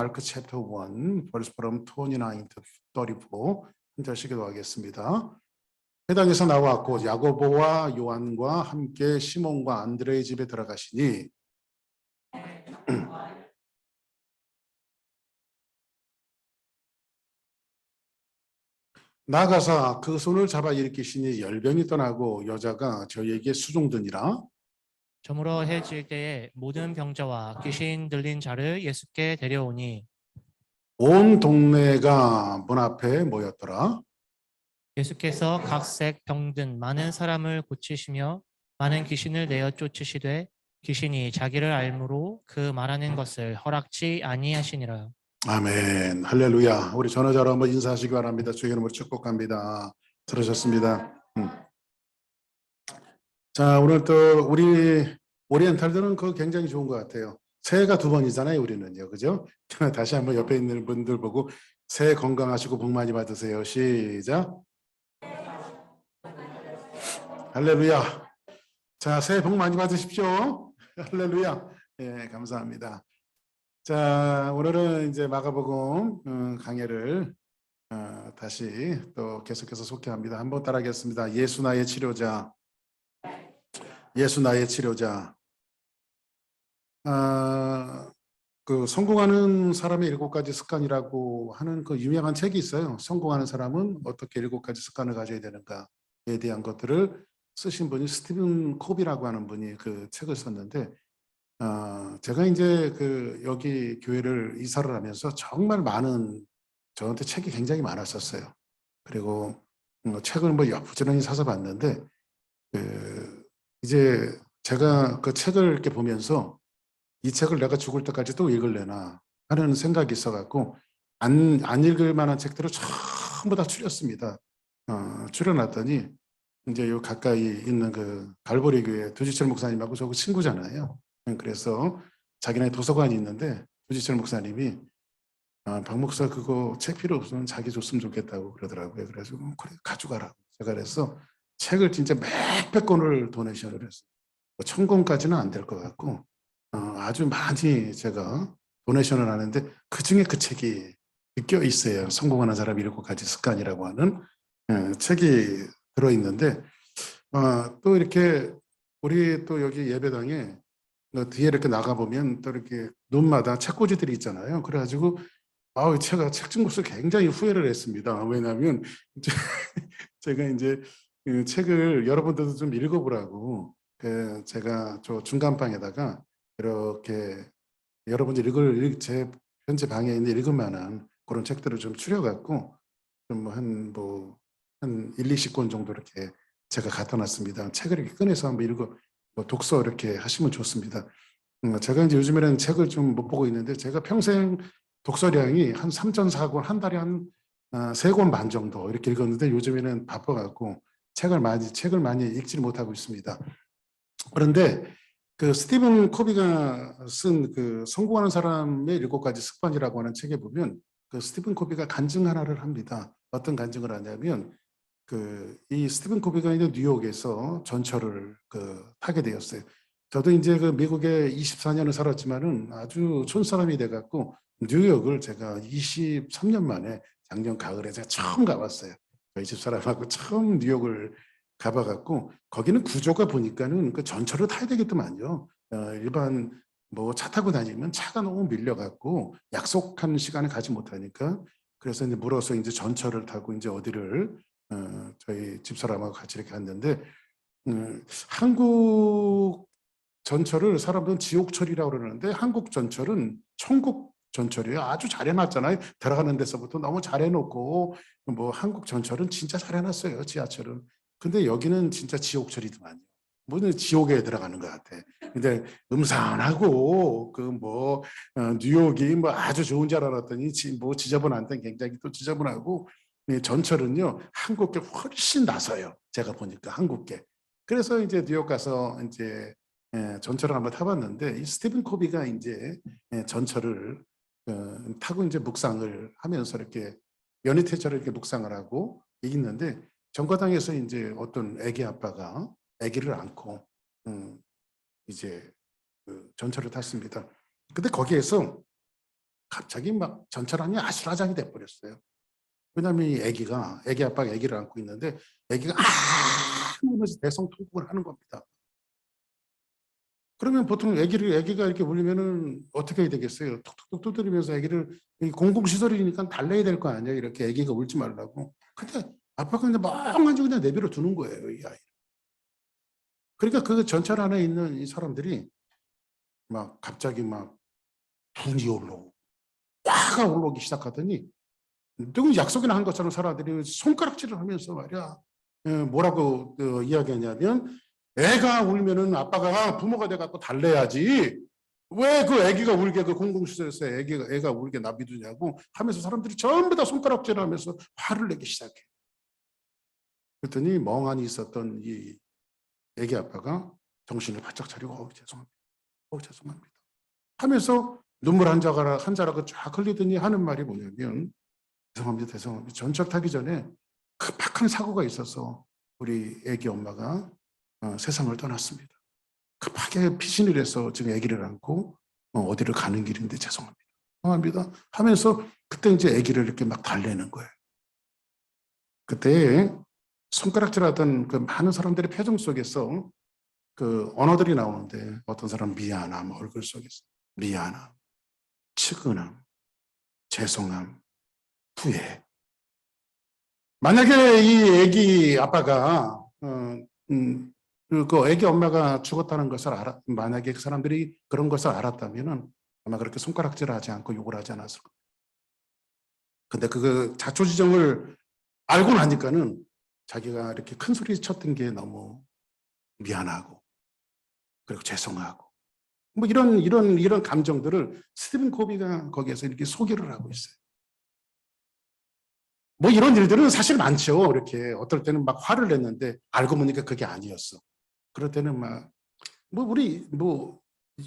Mark chapter 1, verse from 29 to 34 한 절씩 기도하겠습니다. 회당에서 나왔고 야고보와 요한과 함께 시몬과 안드레의 집에 들어가시니 나가사 그 손을 잡아 일으키시니 열병이 떠나고 여자가 저에게 수종드니라. 저물어 해질 때에 모든 병자와 귀신 들린 자를 예수께 데려오니 온 동네가 문 앞에 모였더라. 예수께서 각색 병든 많은 사람을 고치시며 많은 귀신을 내어 쫓으시되 귀신이 자기를 알므로 그 말하는 것을 허락지 아니하시니라. 아멘. 할렐루야. 우리 전화자로 한번 인사하시기 바랍니다. 주의 이름으로 축복합니다. 들으셨습니다. 자, 오늘 또 우리 오리엔탈들은 그거 굉장히 좋은 것 같아요. 새해가 두 번이잖아요, 우리는요. 그죠? 다시 한번 옆에 있는 분들 보고 새해 건강하시고 복 많이 받으세요. 시작. 할렐루야. 자, 새해 복 많이 받으십시오. 할렐루야. 예, 감사합니다. 자, 오늘은 이제 마가복음 강해를 다시 또 계속해서 소개합니다. 한번 따라하겠습니다. 예수 나의 치료자. 예수 나의 치료자. 그 성공하는 사람의 7가지 습관이라고 하는 그 유명한 책이 있어요. 성공하는 사람은 어떻게 7가지 습관을 가져야 되는가에 대한 것들을 쓰신 분이 스티븐 코비라고 하는 분이 그 책을 썼는데, 제가 이제 그 여기 교회를 이사를 하면서 정말 많은 저한테 책이 굉장히 많았었어요. 그리고 책을 뭐 부지런히 사서 봤는데, 이제 제가 그 책을 이렇게 보면서 이 책을 내가 죽을 때까지 또 읽을래나 하는 생각이 있어갖고 안 읽을 만한 책들을 전부 다 추렸습니다. 추려놨더니 이제 요 가까이 있는 그 갈보리 교회 두지철 목사님하고 저 친구잖아요. 그래서 자기네 도서관이 있는데 두지철 목사님이 박 목사 그거 책 필요 없으면 자기 줬으면 좋겠다고 그러더라고요. 그래서 그래 가져가라고 제가 그래서 책을 진짜 몇백 권을 도네이션을 했어요. 1000권까지는 안 될 것 같고 아주 많이 제가 도네이션을 하는데 그중에 그 책이 껴 있어요. 성공하는 사람 7가지 습관이라고 하는 책이 들어있는데, 또 이렇게 우리 또 여기 예배당에 뒤에 이렇게 나가보면 또 이렇게 논마다 책꽂이들이 있잖아요. 그래가지고 제가 책 준 것을 굉장히 후회를 했습니다. 왜냐하면 제가 이제 그 책을 여러분들도 좀 읽어보라고 제가 저 중간방에다가 이렇게 여러분들이 제 현재 방에 있는 읽을 만한 그런 책들을 좀 추려갖고 좀 한 1, 20권 정도 이렇게 제가 갖다 놨습니다. 책을 이렇게 꺼내서 한번 독서 이렇게 하시면 좋습니다. 제가 이제 요즘에는 책을 좀 못 보고 있는데 제가 평생 독서량이 한 3.4권, 한 달에 한 3권 반 정도 이렇게 읽었는데 요즘에는 바빠갖고 책을 많이 읽지 못하고 있습니다. 그런데 그 스티븐 코비가 쓴 그 성공하는 사람의 7가지 습관이라고 하는 책에 보면 그 스티븐 코비가 간증 하나를 합니다. 어떤 간증을 하냐면 이 스티븐 코비가 이제 뉴욕에서 전철을 타게 되었어요. 저도 이제 그 미국에 24년을 살았지만은 아주 촌사람이 돼갖고 뉴욕을 제가 23년 만에 작년 가을에 제가 처음 가봤어요. 저희 집사람하고 처음 뉴욕을 가봐갖고 거기는 구조가 보니까는 그 전철을 타야 되겠더만요. 일반 뭐 차 타고 다니면 차가 너무 밀려갖고 약속한 시간에 가지 못하니까 그래서 이제 물어서 이제 전철을 타고 이제 어디를 저희 집사람하고 같이 이렇게 갔는데 한국 전철을 사람들은 지옥철이라고 그러는데 한국 전철은 천국 전철이에요. 아주 잘 해놨잖아요. 들어가는 데서부터 너무 잘 해놓고 뭐 한국 전철은 진짜 잘 해놨어요. 지하철은. 근데 여기는 진짜 지옥철이더만요. 뭐는 지옥에 들어가는 것 같아. 근데 음산하고 뉴욕이 뭐 아주 좋은 줄 알았더니 뭐 지저분한 데 굉장히 또 지저분하고 전철은요 한국게 훨씬 나서요. 제가 보니까 한국게. 그래서 이제 뉴욕 가서 이제 전철을 한번 타봤는데 이 스티븐 코비가 이제 전철을 타고 이제 묵상을 하면서 이렇게 연희태처럼 이렇게 묵상을 하고 있는데 정거장에서 이제 어떤 아기 아빠가 아기를 안고 이제 전철을 탔습니다. 근데 거기에서 갑자기 막 전철안이 아수라장이 돼버렸어요. 왜냐하면 이 애기 아빠가 애기를 안고 있는데 애기가 하면서 대성통곡을 하는 겁니다. 그러면 보통 애기가 이렇게 울리면은 어떻게 해야 되겠어요? 톡톡톡 두드리면서 애기를, 공공시설이니까 달래야 될 거 아니에요? 이렇게 애기가 울지 말라고. 근데 아빠가 그냥 멍하니 그냥 내버려 두는 거예요, 이 아이. 그러니까 그 전철 안에 있는 이 사람들이 막 갑자기 막 분이 올라오고 화가 올라오기 시작하더니 누구 약속이나 한 것처럼 사람들이 손가락질을 하면서 말이야. 뭐라고 이야기하냐면 애가 울면은 아빠가 부모가 돼갖고 달래야지. 왜 그 애기가 울게 그 공공시설에서 애가 울게 놔두냐고 하면서 사람들이 전부 다 손가락질을 하면서 화를 내기 시작해. 그랬더니 멍하니 있었던 이 애기 아빠가 정신을 바짝 차리고 죄송합니다. 죄송합니다. 하면서 눈물 한 자락을 쫙 흘리더니 하는 말이 뭐냐면 죄송합니다. 전철 타기 전에 급박한 사고가 있어서 우리 애기 엄마가 세상을 떠났습니다. 급하게 피신을 해서 지금 아기를 안고 어디를 가는 길인데 죄송합니다. 하면서 그때 이제 아기를 이렇게 막 달래는 거예요. 그때 손가락질하던 그 많은 사람들의 표정 속에서 그 언어들이 나오는데 어떤 사람 미안함, 얼굴 속에서 미안함, 측은함, 죄송함, 후회. 만약에 이 아기 아빠가 그 아기 엄마가 죽었다는 것을 만약에 그 사람들이 그런 것을 알았다면은 아마 그렇게 손가락질을 하지 않고 욕을 하지 않았을 겁니다. 근데 그 자초지종을 알고 나니까는 자기가 이렇게 큰 소리 쳤던 게 너무 미안하고 그리고 죄송하고 뭐 이런 감정들을 스티븐 코비가 거기에서 이렇게 소개를 하고 있어요. 뭐 이런 일들은 사실 많죠. 이렇게 어떨 때는 막 화를 냈는데 알고 보니까 그게 아니었어. 그럴 때는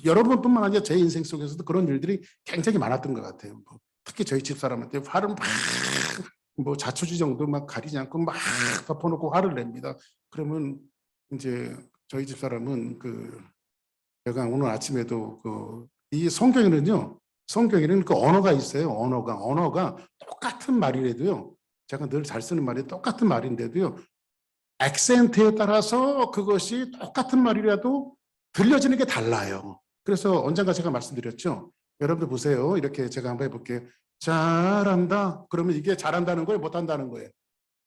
여러분뿐만 아니라 제 인생 속에서도 그런 일들이 굉장히 많았던 것 같아요. 특히 저희 집 사람한테 화를 막 자초지종도 막 가리지 않고 막 덮어놓고 화를 냅니다. 그러면 이제 저희 집 사람은 제가 오늘 아침에도 이 성경에는 그 언어가 있어요. 언어가 똑같은 말이라도요. 제가 늘 잘 쓰는 말이 똑같은 말인데도요. 액센트에 따라서 그것이 똑같은 말이라도 들려지는 게 달라요. 그래서 언젠가 제가 말씀드렸죠. 여러분들 보세요. 이렇게 제가 한번 해볼게요. 잘한다. 그러면 이게 잘한다는 거예요? 못한다는 거예요?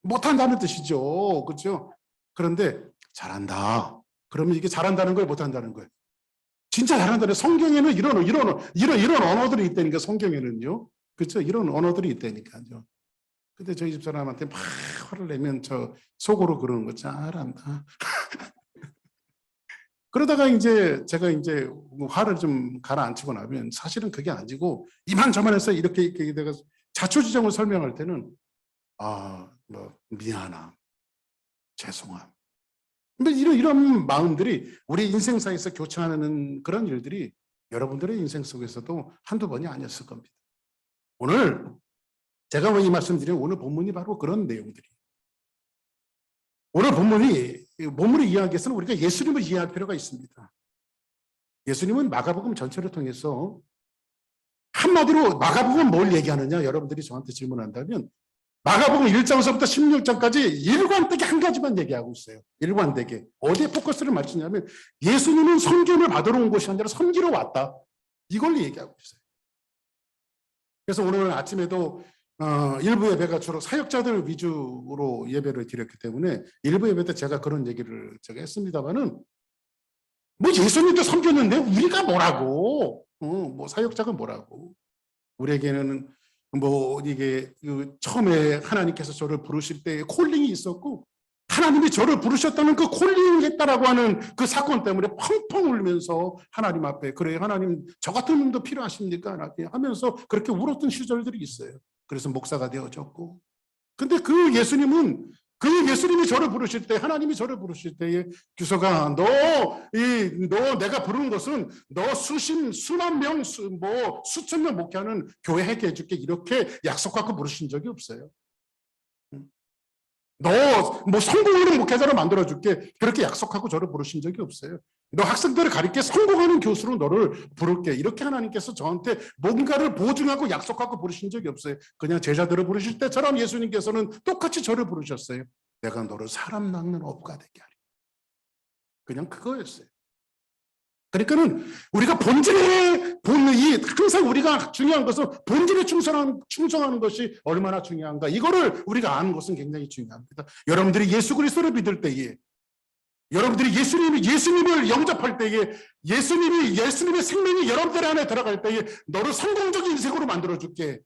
못한다는 뜻이죠. 그렇죠? 그런데 잘한다. 그러면 이게 잘한다는 거예요? 못한다는 거예요? 진짜 잘한다는 성경에는 이런 언어들이 있다니까 성경에는요. 그렇죠? 이런 언어들이 있다니까요. 근데 저희 집사람한테 막 화를 내면 저 속으로 그러는 거 잘한다. 그러다가 이제 제가 이제 화를 좀 가라앉히고 나면 사실은 그게 아니고 이만저만해서 이렇게 내가 자초지종을 설명할 때는 미안함, 죄송함. 근데 이런 마음들이 우리 인생사에서 교차하는 그런 일들이 여러분들의 인생 속에서도 한두 번이 아니었을 겁니다. 오늘 제가 왜 이 말씀드리면 오늘 본문이 바로 그런 내용들이에요. 오늘 본문을 이해하기 위해서는 우리가 예수님을 이해할 필요가 있습니다. 예수님은 마가복음 전체를 통해서 한마디로 마가복음은 뭘 얘기하느냐 여러분들이 저한테 질문한다면 마가복음 1장서부터 16장까지 일관되게 한 가지만 얘기하고 있어요. 일관되게. 어디에 포커스를 맞추냐면 예수님은 선견을 받으러 온 것이 아니라 섬기러 왔다. 이걸 얘기하고 있어요. 그래서 오늘 아침에도 일부 예배가 주로 사역자들 위주로 예배를 드렸기 때문에 일부 예배 때 제가 그런 얘기를 제가 했습니다만은 예수님도 섬겼는데 우리가 뭐라고 사역자가 뭐라고 우리에게는 이게 처음에 하나님께서 저를 부르실 때 콜링이 있었고 하나님이 저를 부르셨다는 그 콜링했다라고 하는 그 사건 때문에 펑펑 울면서 하나님 앞에 그래 하나님 저 같은 놈도 필요하십니까? 하면서 그렇게 울었던 시절들이 있어요. 그래서 목사가 되어졌고 근데 그 예수님이 저를 부르실 때 하나님이 저를 부르실 때에 규서가 너 내가 부르는 것은 너 수만 명 수천 명 목회하는 교회 하게 해줄게 이렇게 약속하고 부르신 적이 없어요. 너 뭐 성공하는 목회자로 만들어줄게. 그렇게 약속하고 저를 부르신 적이 없어요. 너 학생들을 가르쳐 성공하는 교수로 너를 부를게. 이렇게 하나님께서 저한테 뭔가를 보증하고 약속하고 부르신 적이 없어요. 그냥 제자들을 부르실 때처럼 예수님께서는 똑같이 저를 부르셨어요. 내가 너를 사람 낚는 어부가 되게 하리. 그냥 그거였어요. 그러니까는 우리가 본질에 항상 우리가 중요한 것은 본질에 충성하는 것이 얼마나 중요한가. 이거를 우리가 아는 것은 굉장히 중요합니다. 여러분들이 예수 그리스도를 믿을 때에, 여러분들이 예수님을 영접할 때에, 예수님의 생명이 여러분들 안에 들어갈 때에 너를 성공적인 인생으로 만들어줄게.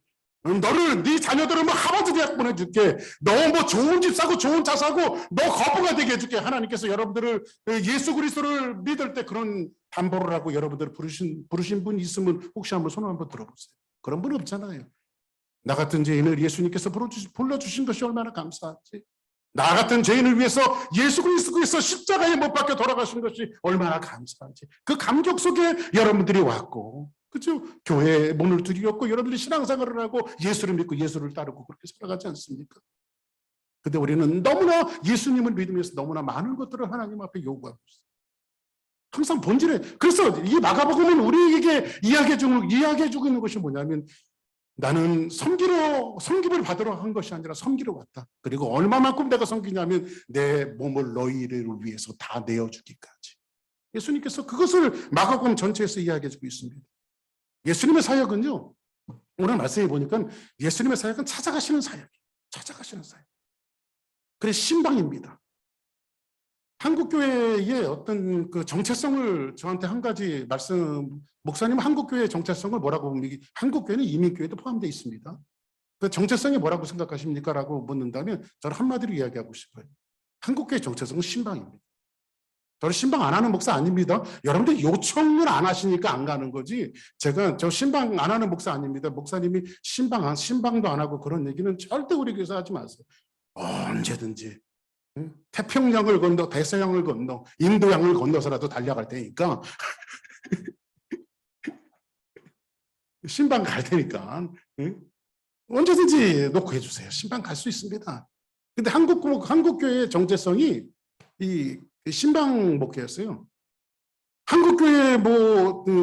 너를, 네 자녀들을 뭐 하버드 대학 보내줄게. 너 뭐 좋은 집 사고 좋은 차 사고 너 거부가 되게 해줄게. 하나님께서 여러분들을 예수 그리스도를 믿을 때 그런 담보를 하고 여러분들을 부르신 분 있으면 혹시 한번 손을 한번 들어보세요. 그런 분 없잖아요. 나 같은 죄인을 예수님께서 불러주신 것이 얼마나 감사한지. 나 같은 죄인을 위해서 예수 그리스도께서 십자가에 못 박혀 돌아가신 것이 얼마나 감사한지. 그 감격 속에 여러분들이 왔고, 그죠? 교회에 문을 두드렸고 여러분들이 신앙생활을 하고 예수를 믿고 예수를 따르고 그렇게 살아가지 않습니까? 근데 우리는 너무나 예수님을 믿으면서 너무나 많은 것들을 하나님 앞에 요구하고 있어요. 항상 본질에. 그래서 이 마가복음은 우리에게 이야기해주고 있는 것이 뭐냐면, 나는 섬김을 받으러 한 것이 아니라 섬기러 왔다. 그리고 얼마만큼 내가 섬기냐면 내 몸을 너희를 위해서 다 내어주기까지. 예수님께서 그것을 마가복음 전체에서 이야기해주고 있습니다. 예수님의 사역은요, 오늘 말씀해 보니까 예수님의 사역은 찾아가시는 사역이에요. 찾아가시는 사역. 그래서 신방입니다. 한국교회의 어떤 그 정체성을 저한테 한 가지 목사님 한국교회의 정체성을 뭐라고 보면, 한국교회는 이민교회도 포함되어 있습니다. 그 정체성이 뭐라고 생각하십니까? 라고 묻는다면 저는 한마디로 이야기하고 싶어요. 한국교회의 정체성은 신방입니다. 저는 신방 안 하는 목사 아닙니다. 여러분들 요청을 안 하시니까 안 가는 거지. 저 신방 안 하는 목사 아닙니다. 목사님이 신방도 안 하고 그런 얘기는 절대 우리 교회에서 하지 마세요. 언제든지 태평양을 건너, 대서양을 건너, 인도양을 건너서라도 달려갈 테니까 신방 갈 테니까 언제든지 놓고 해주세요. 신방 갈 수 있습니다. 근데 한국교회의 정체성이 이 신방 목회였어요. 한국교회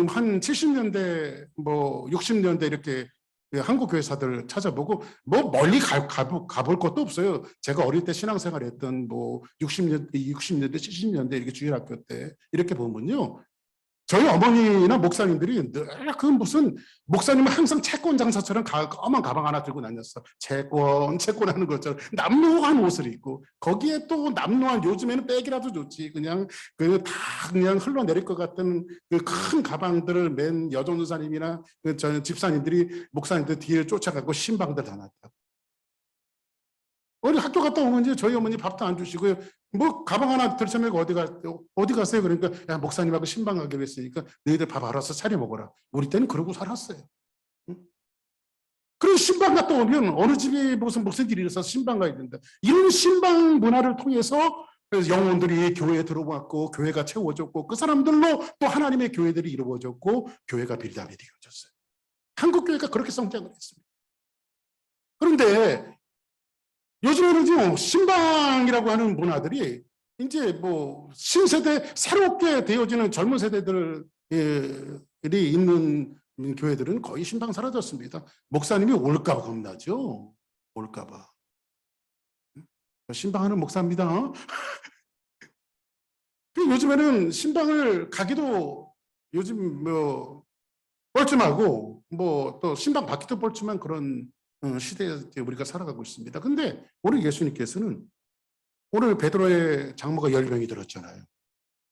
한 70년대, 60년대 이렇게 한국교회사들 찾아보고 멀리 가볼 것도 없어요. 제가 어릴 때 신앙생활했던 60년대, 70년대 이렇게 주일학교 때 이렇게 보면요, 저희 어머니나 목사님들이 늘 그 무슨 목사님은 항상 채권 장사처럼 검은 가방 하나 들고 다녔어. 채권 하는 것처럼 남루한 옷을 입고, 거기에 또 남루한, 요즘에는 백이라도 좋지, 그냥 그냥 흘러내릴 것 같은 그 큰 가방들을 맨 여전도사님이나 저 집사님들이 목사님들 뒤에 쫓아가고 신방들 다 놨다고. 어디 학교 갔다 오면 이제 저희 어머니 밥도 안 주시고요. 가방 하나 들쳐매고 어디 가세요? 그러니까 야, 목사님하고 신방 가기로 했으니까 너희들 밥 알아서 차려 먹어라. 우리 때는 그러고 살았어요. 응? 그리고 신방 갔다 오면 어느 집에 무슨 일이 있어서 신방 가야 된다. 이런 신방 문화를 통해서 영혼들이 교회에 들어왔고 교회가 채워졌고 그 사람들로 또 하나님의 교회들이 이루어졌고 교회가 빌답이 되어졌어요. 한국 교회가 그렇게 성장을 했습니다. 그런데 요즘에는 지금 신방이라고 하는 문화들이 이제 신세대, 새롭게 되어지는 젊은 세대들이 있는 교회들은 거의 신방 사라졌습니다. 목사님이 올까 봐 겁나죠. 올까 봐. 신방하는 목사입니다. 요즘에는 신방을 가기도 요즘 뻘쭘하고 또 신방 받기도 뻘쭘한 그런 시대에 우리가 살아가고 있습니다. 근데 오늘 예수님께서는, 오늘 베드로의 장모가 열병이 들었잖아요.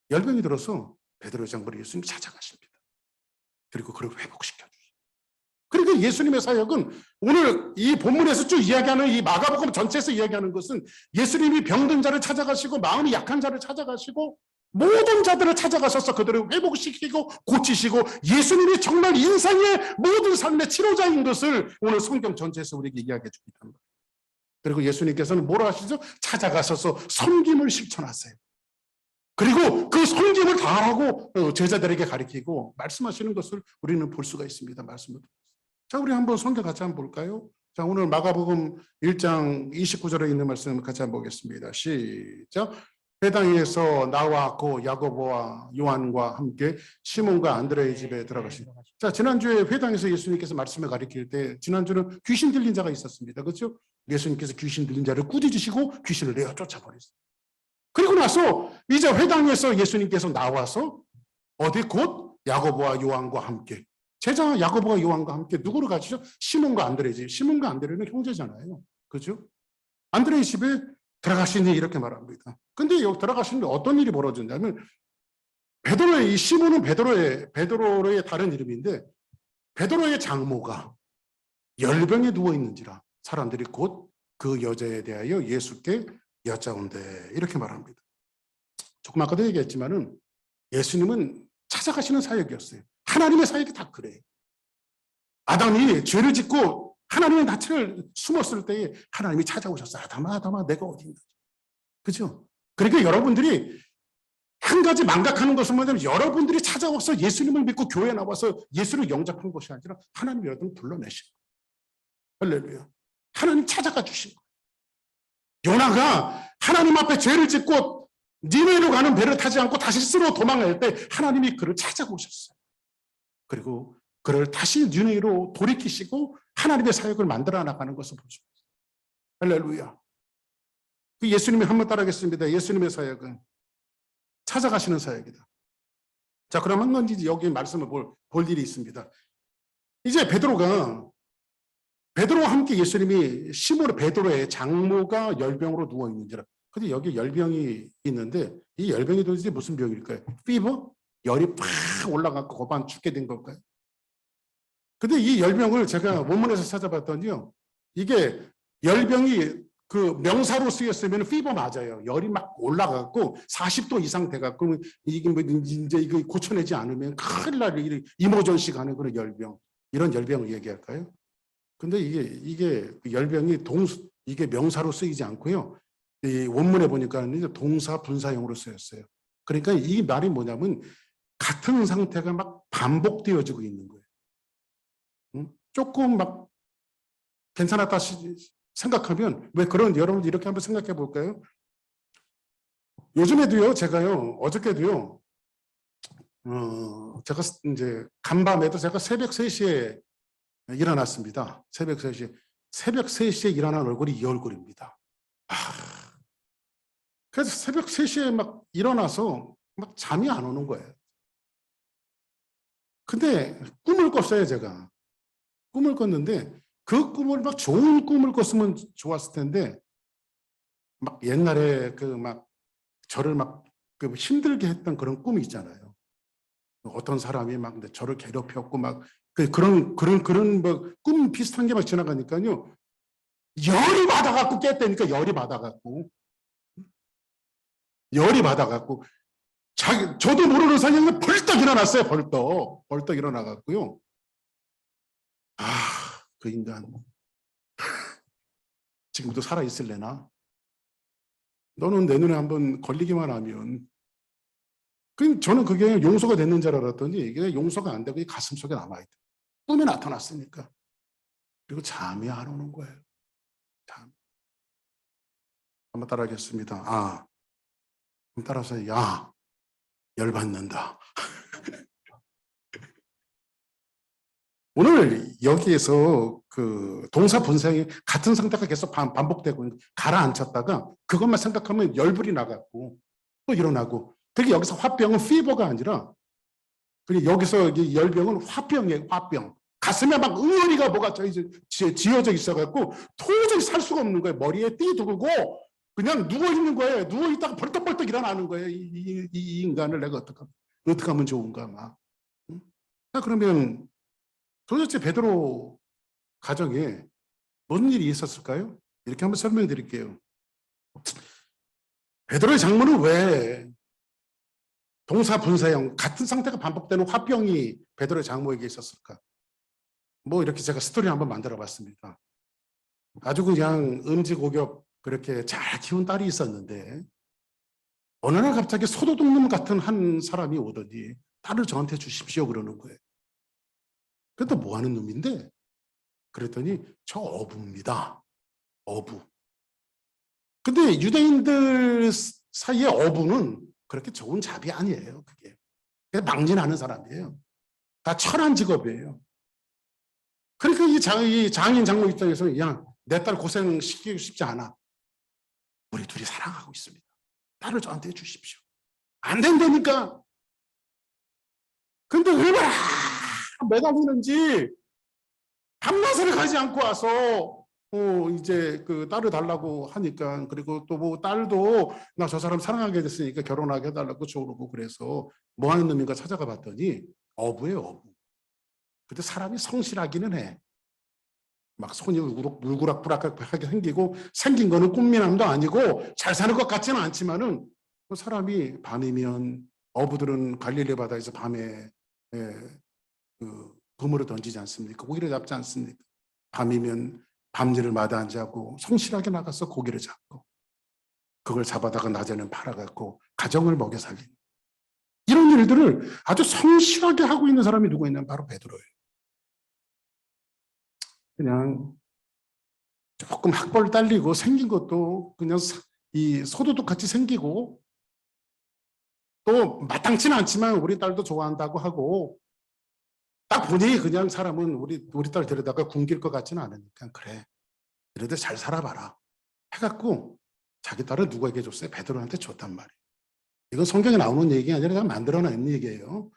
열병이 들어서 베드로의 장모를 예수님이 찾아가십니다. 그리고 그를 회복시켜 주세요. 그러니까 예수님의 사역은 오늘 이 본문에서 쭉 이야기하는, 이 마가복음 전체에서 이야기하는 것은 예수님이 병든 자를 찾아가시고 마음이 약한 자를 찾아가시고 모든 자들을 찾아가셔서 그들을 회복시키고 고치시고 예수님이 정말 인생의 모든 삶의 치료자인 것을 오늘 성경 전체에서 우리에게 이야기해 주고 있단 말이에요. 그리고 예수님께서는 뭐라 하시죠? 찾아가셔서 섬김을 실천하세요. 그리고 그 섬김을 다하고 제자들에게 가르치고 말씀하시는 것을 우리는 볼 수가 있습니다. 말씀을. 자, 우리 한번 성경 같이 한번 볼까요? 자, 오늘 마가복음 1장 29절에 있는 말씀 같이 한번 보겠습니다. 시작. 회당에서 나와 야고보와 요한과 함께 시몬과 안드레의 집에 들어가시니. 자, 지난주에 회당에서 예수님께서 말씀을 가리킬 때 지난주는 귀신 들린 자가 있었습니다. 그렇죠? 예수님께서 귀신 들린 자를 꾸짖으시고 귀신을 내어 쫓아버렸어요. 그리고 나서 이제 회당에서 예수님께서 나와서 어디 곧 야고보와 요한과 함께, 제자 야고보와 요한과 함께 누구를 가시죠? 시몬과 안드레의 집. 시몬과 안드레는 형제잖아요. 그죠? 안드레의 집에 들어가시니 이렇게 말합니다. 근데 여기 들어가시는데 어떤 일이 벌어졌냐면, 베드로의 이 시몬은 베드로의 다른 이름인데, 베드로의 장모가 열병에 누워 있는지라 사람들이 곧 그 여자에 대하여 예수께 여짜온대 이렇게 말합니다. 조금 아까도 얘기했지만은 예수님은 찾아가시는 사역이었어요. 하나님의 사역이 다 그래요. 아담이 죄를 짓고 하나님의 낯을 숨었을 때에 하나님이 찾아오셨어요. 아담아 내가 어디인가. 그죠? 그러니까 여러분들이 한 가지 망각하는 것은 뭐냐면, 여러분들이 찾아와서 예수님을 믿고 교회에 나와서 예수를 영접한 것이 아니라 하나님이 여러분을 불러내신 거예요. 할렐루야. 하나님 찾아가 주신 거예요. 요나가 하나님 앞에 죄를 짓고 니네로 가는 배를 타지 않고 다시 스스로 도망갈 때 하나님이 그를 찾아오셨어요. 그리고 그를 다시 니네로 돌이키시고 하나님의 사역을 만들어 나가는 것을 보죠. 할렐루야. 예수님이 한번 따라하겠습니다. 예수님의 사역은 찾아가시는 사역이다. 자, 그럼 한 가지 여기 말씀을 볼 일이 있습니다. 이제 베드로와 함께 예수님이 시몬 베드로의 장모가 열병으로 누워 있는지라. 근데 여기 열병이 있는데 이 열병이 도대체 무슨 병일까요? 피버? 열이 팍 올라가고 고반 죽게 된 걸까요? 근데 이 열병을 제가 원문에서 찾아봤더니요, 이게 열병이 그 명사로 쓰였으면 피버 맞아요. 열이 막 올라가고 40도 이상 돼갖고 이게 뭐 이제 이거 고쳐내지 않으면 큰일 날 이모전시 가는 그런 열병, 이런 열병을 얘기할까요? 근데 이게 열병이 이게 명사로 쓰이지 않고요, 이 원문에 보니까 동사 분사형으로 쓰였어요. 그러니까 이 말이 뭐냐면 같은 상태가 막 반복되어지고 있는 거예요. 조금 막 괜찮았다 생각하면, 왜 그런, 여러분들 이렇게 한번 생각해 볼까요? 요즘에도요, 제가요, 어저께도요, 제가 이제 간밤에도 제가 새벽 3시에 일어났습니다. 새벽 3시에. 새벽 3시에 일어난 얼굴이 이 얼굴입니다. 그래서 새벽 3시에 막 일어나서 막 잠이 안 오는 거예요. 근데 꿈을 꿨어요, 제가. 꿈을 꿨는데 그 꿈을 막 좋은 꿈을 꿨으면 좋았을 텐데, 막 옛날에 그 막 저를 막 그 힘들게 했던 그런 꿈이 있잖아요. 어떤 사람이 막 저를 괴롭혔고 막 그런 뭐 꿈 비슷한 게 막 지나가니까요, 열이 받아갖고 깼다니까. 열이 받아갖고 저도 모르는 사이에 벌떡 일어났어요. 벌떡 일어나갖고요. 그 인간 지금도 살아있을래나? 너는 내 눈에 한번 걸리기만 하면. 저는 그게 용서가 됐는 줄 알았더니 이게 용서가 안 되고 가슴 속에 남아있다. 꿈에 나타났으니까. 그리고 잠이 안 오는 거예요. 한번 따라하겠습니다. 그럼 따라서 열받는다. 오늘 여기에서 그 동사 분사형이 같은 상태가 계속 반복되고 가라앉혔다가 그것만 생각하면 열불이 나갖고 또 일어나고, 그게 여기서 화병은 피버가 아니라, 그리고 여기서 열병은 화병이에요. 화병. 가슴에 막 응어리가 뭐가 지어져 있어갖고 도저히 살 수가 없는 거예요. 머리에 띠 두르고 그냥 누워있는 거예요. 누워있다가 벌떡벌떡 일어나는 거예요. 이 인간을 내가 어떻게 하면 좋은가 막. 그러면 도대체 베드로 가정에 무슨 일이 있었을까요? 이렇게 한번 설명드릴게요. 베드로의 장모는 왜 동사 분사형 같은 상태가 반복되는 화병이 베드로의 장모에게 있었을까? 뭐 이렇게 제가 스토리 한번 만들어 봤습니다. 아주 그냥 음지고겹 그렇게 잘 키운 딸이 있었는데 어느 날 갑자기 소도둑놈 같은 한 사람이 오더니 딸을 저한테 주십시오 그러는 거예요. 그래도 뭐 하는 놈인데 그랬더니 저 어부입니다. 어부. 근데 유대인들 사이에 어부는 그렇게 좋은 잡이 아니에요. 그게 망신하는 사람이에요. 다 천한 직업이에요. 그러니까 이 장인 장모 입장에서 내 딸 고생시키고 싶지 않아. 우리 둘이 사랑하고 있습니다. 딸을 저한테 주십시오. 안 된다니까. 근데 얼마나 매달리는지 밤낮을 가지 않고 와서 이제 그 딸을 달라고 하니까, 그리고 또 뭐 딸도 나 저 사람 사랑하게 됐으니까 결혼하게 해달라고 조르고, 그래서 뭐 하는 놈인가 찾아가 봤더니 어부예요, 어부. 근데 사람이 성실하기는 해. 막 손이 울그락불락하게 생기고, 생긴 거는 꽃미남도 아니고 잘 사는 것 같지는 않지만은, 그 사람이 밤이면 어부들은 갈릴리 바다에서 밤에 그 그물을 던지지 않습니까? 고기를 잡지 않습니까? 밤이면 밤일을 마다하지 않고 성실하게 나가서 고기를 잡고, 그걸 잡아다가 낮에는 팔아갖고 가정을 먹여 살리는 이런 일들을 아주 성실하게 하고 있는 사람이 누구 있냐면 바로 베드로예요. 그냥 조금 학벌 딸리고 생긴 것도 그냥 이 소도둑 같이 생기고, 또 마땅치는 않지만 우리 딸도 좋아한다고 하고, 딱 보니 그냥 사람은 우리 딸 데려다가 굶길 것 같지는 않으니까, 그래 그래도 잘 살아봐라 해갖고 자기 딸을 누구에게 줬어요? 베드로한테 줬단 말이에요. 이건 성경에 나오는 얘기가 아니라 그냥 만들어낸 얘기예요.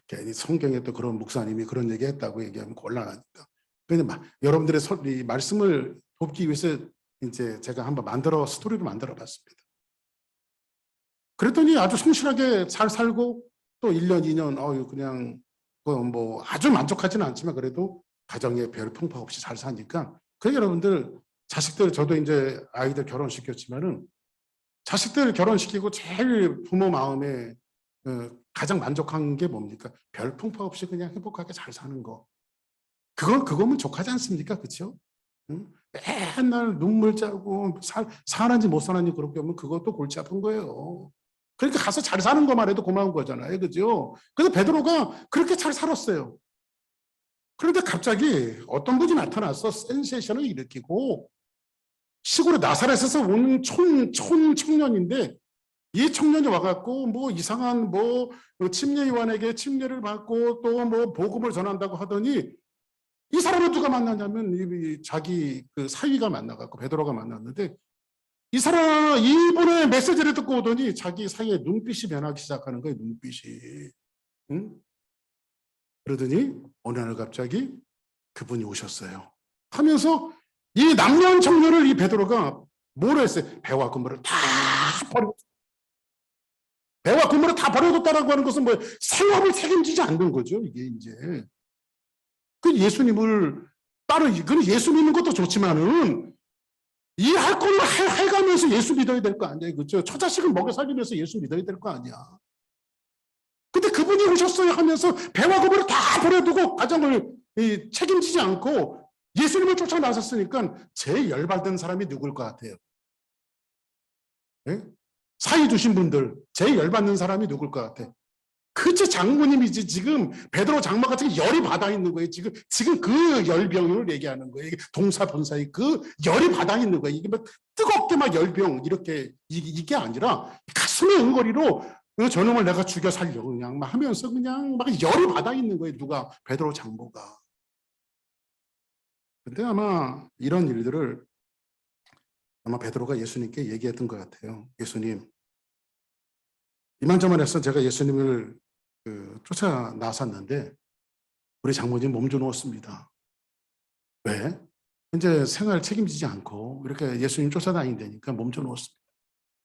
괜히 성경에 또 그런 목사님이 그런 얘기 했다고 얘기하면 곤란하니까. 그런데 여러분들의 이 말씀을 돕기 위해서 이제 제가 한번 스토리를 만들어 봤습니다. 그랬더니 아주 성실하게 잘 살고, 또 1년, 2년, 그냥 뭐 아주 만족하지는 않지만 그래도 가정에 별 풍파 없이 잘 사니까. 그러니까 여러분들, 자식들, 저도 이제 아이들 결혼시켰지만은, 자식들 결혼시키고 제일 부모 마음에 가장 만족한 게 뭡니까? 별 풍파 없이 그냥 행복하게 잘 사는 거. 그거면 족하지 않습니까? 그렇죠? 맨날 눈물 짜고 사는지 못 사는지 그렇게 하면 그것도 골치 아픈 거예요. 그러니까 가서 잘 사는 것만 해도 고마운 거잖아요. 그죠? 그래서 베드로가 그렇게 잘 살았어요. 그런데 갑자기 어떤 분이 나타나서 센세이션을 일으키고, 시골의 나사렛에서 온 청년인데, 이 청년이 와갖고 뭐 이상한 침례요한에게 침례를 받고 또 뭐 복음을 전한다고 하더니, 이 사람을 누가 만나냐면 자기 그 사위가 만나갖고 베드로가 만났는데, 이분의 메시지를 듣고 오더니 자기 사이의 눈빛이 변하기 시작하는 거예요. 눈빛이. 응? 그러더니 어느 날 갑자기 그분이 오셨어요. 하면서 이 남녀 청년을 이 베드로가 뭐라 했어요? 배와 그물을 다 버려뒀다라고 하는 것은 뭐 생업을 책임지지 않는 거죠. 이게 이제 그 예수님을 그건 예수 믿는 것도 좋지만은 이 할 거를 해가면서 예수 믿어야 될 거 아니에요. 그렇죠? 처자식을 먹여 살리면서 예수 믿어야 될 거 아니야. 근데 그분이 오셨어요 하면서 배와 그물을 다 버려두고 가정을 책임지지 않고 예수님을 쫓아 나섰으니까 제일 열받는 사람이 누굴 것 같아요? 네? 사이 두신 분들 제일 열받는 사람이 누굴 것 같아? 그치, 장모님이지. 지금 베드로 장마 같은 게 열이 받아 있는 거예요. 지금 그 열병을 얘기하는 거예요. 동사 본사의 그 열이 받아 있는 거예요. 이게 막 뜨겁게 막 열병 이렇게 이게 아니라 가슴의 응거리로 저놈을 내가 죽여 살려 그냥 막 하면서 그냥 막 열이 받아 있는 거예요. 누가? 베드로 장모가. 근데 아마 이런 일들을 아마 베드로가 예수님께 얘기했던 것 같아요. 예수님, 이만저만해서 제가 예수님을 쫓아 나섰는데 우리 장모님 몸져 놓았습니다. 왜? 이제 생활 책임지지 않고 이렇게 예수님 쫓아다닌다니까 몸져 놓았습니다.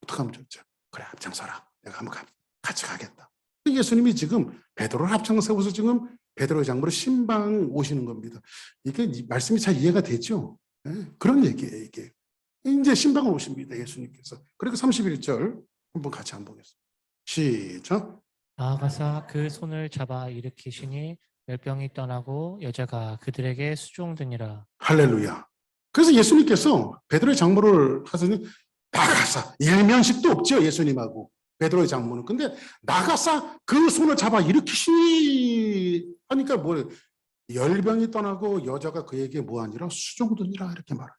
어떡하면 좋죠? 그래, 앞장서라. 내가 한번 같이 가겠다. 예수님이 지금 베드로를 앞장서서 지금 베드로의 장모를 신방 오시는 겁니다. 이게 말씀이 잘 이해가 되죠? 네? 그런 얘기예요, 이게. 이제 신방을 오십니다, 예수님께서. 그리고 31절 한번 같이 한번 보겠습니다. 시작. 나아가사 그 손을 잡아 일으키시니 열병이 떠나고 여자가 그들에게 수종드니라. 할렐루야. 그래서 예수님께서 베드로의 장모를 하더니 나가사, 일면식도 없죠, 예수님하고 베드로의 장모는. 근데 나가사 그 손을 잡아 일으키시니 하니까 뭐예요? 열병이 떠나고 여자가 그에게 뭐하니라 수종드니라 이렇게 말해요.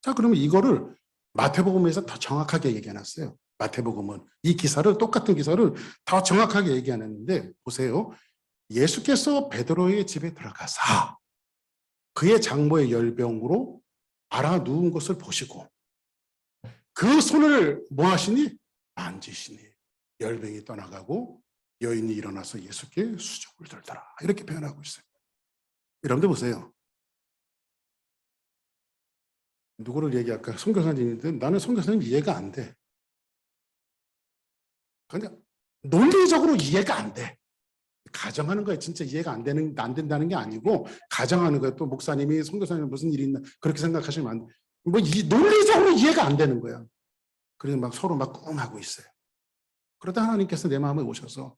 자, 그러면 이거를 마태복음에서 더 정확하게 얘기해놨어요. 마태복음은 이 기사를, 똑같은 기사를 더 정확하게 얘기하는데 보세요. 예수께서 베드로의 집에 들어가사 그의 장모의 열병으로 알아 누운 것을 보시고 그 손을 뭐 하시니? 만지시니 열병이 떠나가고 여인이 일어나서 예수께 수족을 들더라. 이렇게 표현하고 있어요. 여러분들 보세요. 누구를 얘기할까? 송교사님인데 나는 송교사님 이해가 안 돼. 그냥 논리적으로 이해가 안 돼. 가정하는 거에 진짜 이해가 안 된다는 게 아니고 가정하는 거예요. 또 목사님이 송교사님 무슨 일이 있나 그렇게 생각하시면 안 돼. 뭐 논리적으로 이해가 안 되는 거야. 그래서 막 서로 막 꿍하고 있어요. 그러다 하나님께서 내 마음에 오셔서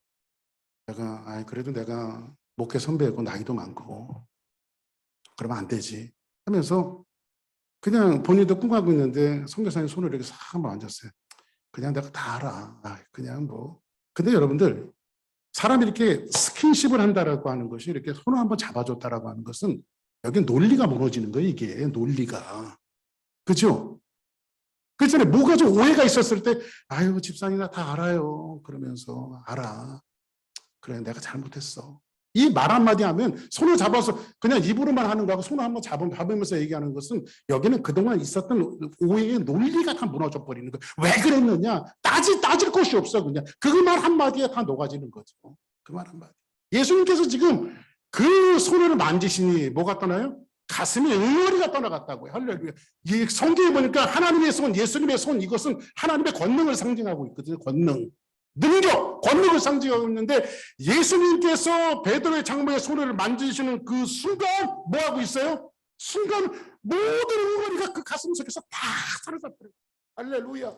그래도 내가 목회 선배고 나이도 많고 그러면 안 되지 하면서 그냥 본인도 꿍하고 있는데 송교사님 손을 이렇게 싹 한번 앉았어요. 그냥 내가 다 알아. 그냥 뭐. 근데 여러분들 사람이 이렇게 스킨십을 한다라고 하는 것이 이렇게 손을 한번 잡아줬다라고 하는 것은 여기 논리가 무너지는 거예요. 이게 논리가. 그죠? 그렇잖아요. 뭐가 좀 오해가 있었을 때 아유 집사님 나 다 알아요. 그러면서 알아. 그래 내가 잘못했어. 이 말 한마디 하면 손을 잡아서 그냥 입으로만 하는 거하고 손을 한번 잡으면서 얘기하는 것은 여기는 그동안 있었던 오해의 논리가 다 무너져 버리는 거예요. 왜 그랬느냐? 따질 것이 없어. 그냥 그 말 한마디에 다 녹아지는 거죠. 그 말 한마디. 예수님께서 지금 그 손을 만지시니 뭐가 떠나요? 가슴에 응어리가 떠나갔다고요. 할렐루야. 이 성경에 보니까 하나님의 손, 예수님의 손 이것은 하나님의 권능을 상징하고 있거든요. 권능. 능력, 권력을 상징하고 있는데 예수님께서 베드로의 장모의 손을 만지시는 그 순간 뭐 하고 있어요? 순간 모든 응어리가 그 가슴 속에서 다 사라져버려요. 할렐루야.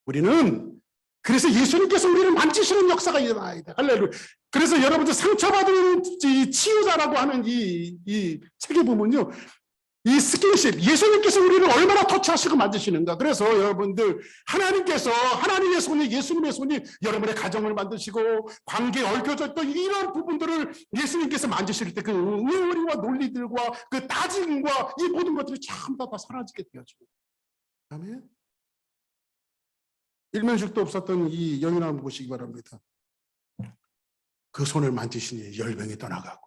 우리는 그래서 예수님께서 우리를 만지시는 역사가 일어나야 돼. 할렐루야. 그래서 여러분들 상처받은 치유자라고 하는 이 책에 보면요. 이 스킨십, 예수님께서 우리를 얼마나 터치하시고 만드시는가. 그래서 여러분들 하나님께서 하나님의 손이 예수님의 손이 여러분의 가정을 만드시고 관계에 얽혀져 있던 이런 부분들을 예수님께서 만지실 때 그 의리와 논리들과 그 따짐과 이 모든 것들이 전부 다 사라지게 되어지고. 아멘. 일면식도 없었던 이 여인을 보시기 바랍니다. 그 손을 만지시니 열병이 떠나가고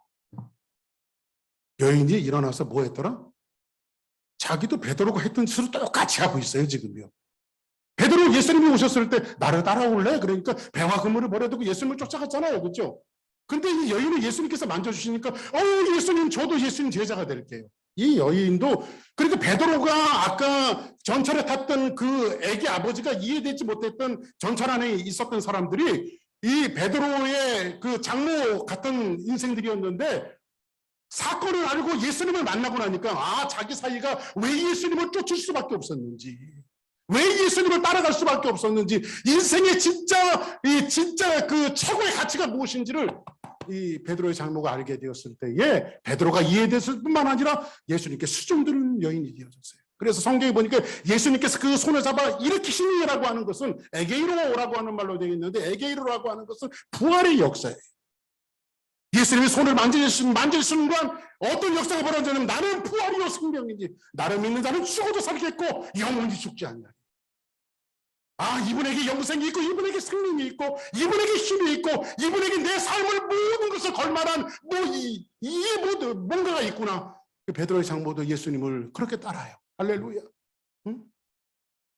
여인이 일어나서 뭐 했더라? 자기도 베드로가 했던 짓을 똑같이 하고 있어요. 지금요. 베드로 예수님이 오셨을 때 나를 따라올래? 그러니까 배와 그물을 버려두고 예수님을 쫓아갔잖아요. 그렇죠? 근데 이 여인을 예수님께서 만져주시니까 예수님 저도 예수님 제자가 될게요. 이 여인도 그러니까 베드로가 아까 전철에 탔던 그 애기 아버지가 이해되지 못했던 전철 안에 있었던 사람들이 이 베드로의 그 장모 같은 인생들이었는데 사건을 알고 예수님을 만나고 나니까 자기 사이가 왜 예수님을 쫓을 수밖에 없었는지, 왜 예수님을 따라갈 수밖에 없었는지, 인생의 진짜 그 최고의 가치가 무엇인지를 이 베드로의 장모가 알게 되었을 때에 베드로가 이해됐을 뿐만 아니라 예수님께 수종드는 여인이 되어졌어요. 그래서 성경에 보니까 예수님께서 그 손을 잡아 일으키시니라고 하는 것은 에게이로라고 하는 말로 되어 있는데 에게이로라고 하는 것은 부활의 역사예요. 예수님이 손을 만질 순간 어떤 역사가 벌어지냐면 나는 부활이요 생명이지 나를 믿는 자는 죽어도 살겠고 영원히 죽지 않나니. 이분에게 영생이 있고 이분에게 생명이 있고 이분에게 힘이 있고 이분에게 내 삶을 모든 것을 걸만한 이게 뭔가가 있구나. 베드로의 장모도 예수님을 그렇게 따라요. 할렐루야. 응?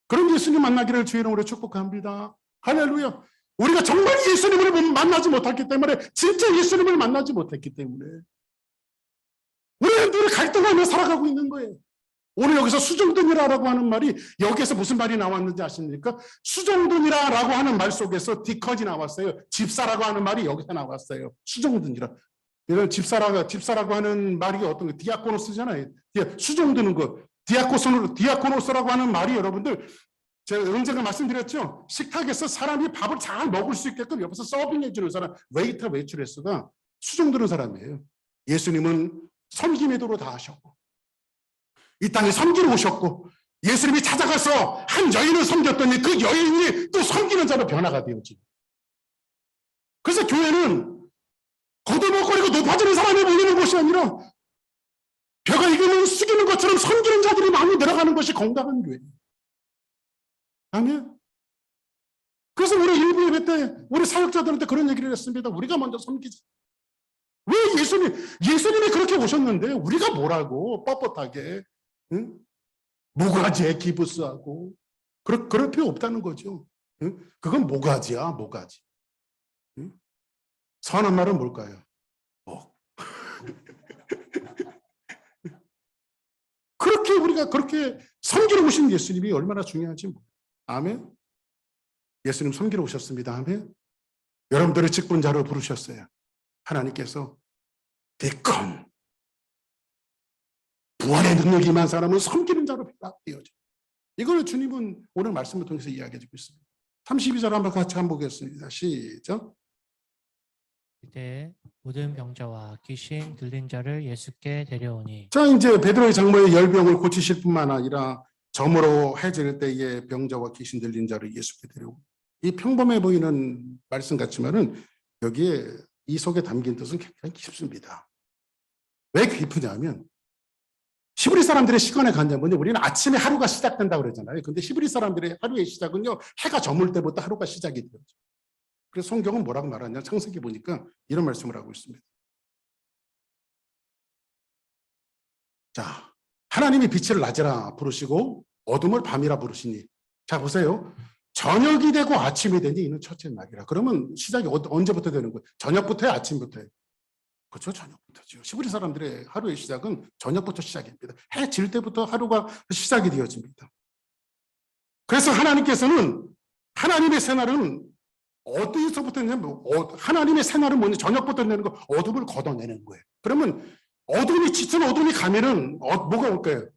그런 예수님 만나기를 주의 이름으로 축복합니다. 할렐루야. 우리가 정말 예수님을 만나지 못했기 때문에 진짜 예수님을 만나지 못했기 때문에 우리는 늘 갈등하며 살아가고 있는 거예요. 오늘 여기서 수종드니라라고 하는 말이 여기에서 무슨 말이 나왔는지 아십니까? 수종드니라라고 하는 말 속에서 디커지 나왔어요. 집사라고 하는 말이 여기서 나왔어요. 수종드니라. 이런 집사라고 하는 말이 어떤 거? 디아코노스잖아요. 수종드는 거. 디아코노스라고 하는 말이 여러분들 제가 언젠가 말씀드렸죠. 식탁에서 사람이 밥을 잘 먹을 수 있게끔 옆에서 서빙해 주는 사람, 웨이터 웨이트레스가 수종드는 사람이에요. 예수님은 섬김의 도로 다 하셨고 이 땅에 섬기러 오셨고 예수님이 찾아가서 한 여인을 섬겼더니 그 여인이 또 섬기는 자로 변화가 되었지. 그래서 교회는 거두먹거리고 높아지는 사람이 모이는 것이 아니라 벼가 이기는 숙이는 것처럼 섬기는 자들이 많이 늘어가는 것이 건강한 교회. 아멘. 그래서 우리 일부 예배 때 우리 사역자들한테 그런 얘기를 했습니다. 우리가 먼저 섬기자. 왜 예수님이 그렇게 오셨는데 우리가 뭐라고 뻣뻣하게, 응? 모가지에 기부스하고 그럴 필요 없다는 거죠. 응? 그건 모가지야, 모가지. 응? 선한 말은 뭘까요? 그렇게 우리가 그렇게 섬기러 오신 예수님이 얼마나 중요한지. 아멘. 예수님 섬기러 오셨습니다. 아멘. 여러분들을 직분자로 부르셨어요. 하나님께서 대컴 부활의 능력이 임한 사람은 섬기는 자로 되어져. 이걸 주님은 오늘 말씀을 통해서 이야기해 주고 있습니다. 32절 한번 같이 한번 보겠습니다. 시작. 이때 모든 병자와 귀신 들린 자를 예수께 데려오니. 자, 이제 베드로의 장모의 열병을 고치실 뿐만 아니라 점으로 해질 때에 병자와 귀신 들린 자를 예수께 데려오고. 이 평범해 보이는 말씀 같지만은 여기에 이 속에 담긴 뜻은 굉장히 깊습니다. 왜 깊으냐면 히브리 사람들의 시간의 관념은요, 우리는 아침에 하루가 시작된다고 그러잖아요. 근데 히브리 사람들의 하루의 시작은요, 해가 저물 때부터 하루가 시작이 되죠. 그래서 성경은 뭐라고 말하냐? 창세기 보니까 이런 말씀을 하고 있습니다. 자, 하나님이 빛을 낮이라 부르시고 어둠을 밤이라 부르시니. 자, 보세요. 저녁이 되고 아침이 되니 이는 첫째 날이라. 그러면 시작이 언제부터 되는 거예요? 저녁부터요, 아침부터요? 그렇죠, 저녁부터죠. 히브리 사람들의 하루의 시작은 저녁부터 시작입니다. 해 질 때부터 하루가 시작이 되어집니다. 그래서 하나님께서는 하나님의 새날은 어디서부터 내냐면 하나님의 새날은 뭐냐? 저녁부터 내는 거, 어둠을 걷어내는 거예요. 그러면 어둠이 짙은 어둠이 가면은 뭐가 올까요?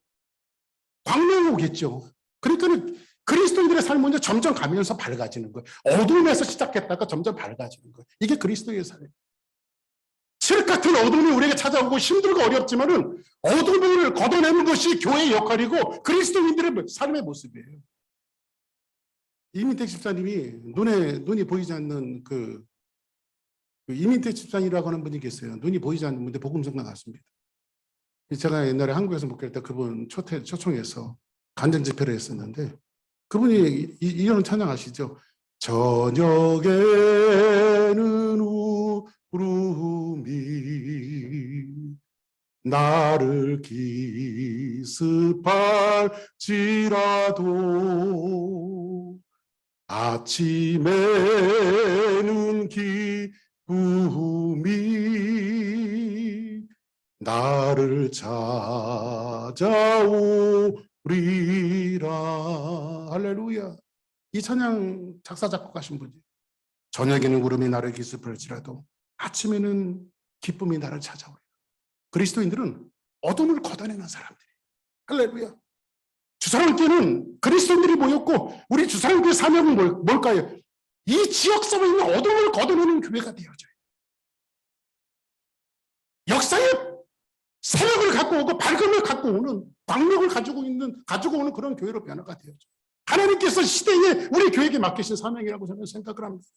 광명이 오겠죠. 그러니까 그리스도인들의 삶은 점점 가면서 밝아지는 거예요. 어둠에서 시작했다가 점점 밝아지는 거예요. 이게 그리스도의 삶이에요. 칠흑 같은 어둠이 우리에게 찾아오고 힘들고 어렵지만은 어둠을 걷어내는 것이 교회의 역할이고 그리스도인들의 삶의 모습이에요. 이민택 집사님이 눈이 보이지 않는 그 이민택 집사님이라고 하는 분이 계세요. 눈이 보이지 않는 분인데 복음성당 갔습니다. 제가 옛날에 한국에서 목회할 때 그분 초청해서 간증 집회를 했었는데 그분이 이런 찬양 아시죠? 저녁에는 구름이 나를 기습할지라도 아침에는 기쁨이 나를 찾아오리라. 할렐루야. 이 찬양 작사 작곡하신 분이 저녁에는 구름이 나를 기습할지라도 아침에는 기쁨이 나를 찾아오리라. 그리스도인들은 어둠을 걷어내는 사람들이에요. 할렐루야. 주사랑교회는 그리스도인들이 모였고 우리 주사랑교회 사명은 뭘까요? 이 지역사회에 있는 어둠을 걷어내는 교회가 되어져요. 역사의 새벽을 갖고 오고 밝음을 갖고 오는 광명을 가지고 오는 그런 교회로 변화가 되어져요. 하나님께서 시대에 우리 교회에게 맡기신 사명이라고 저는 생각을 합니다.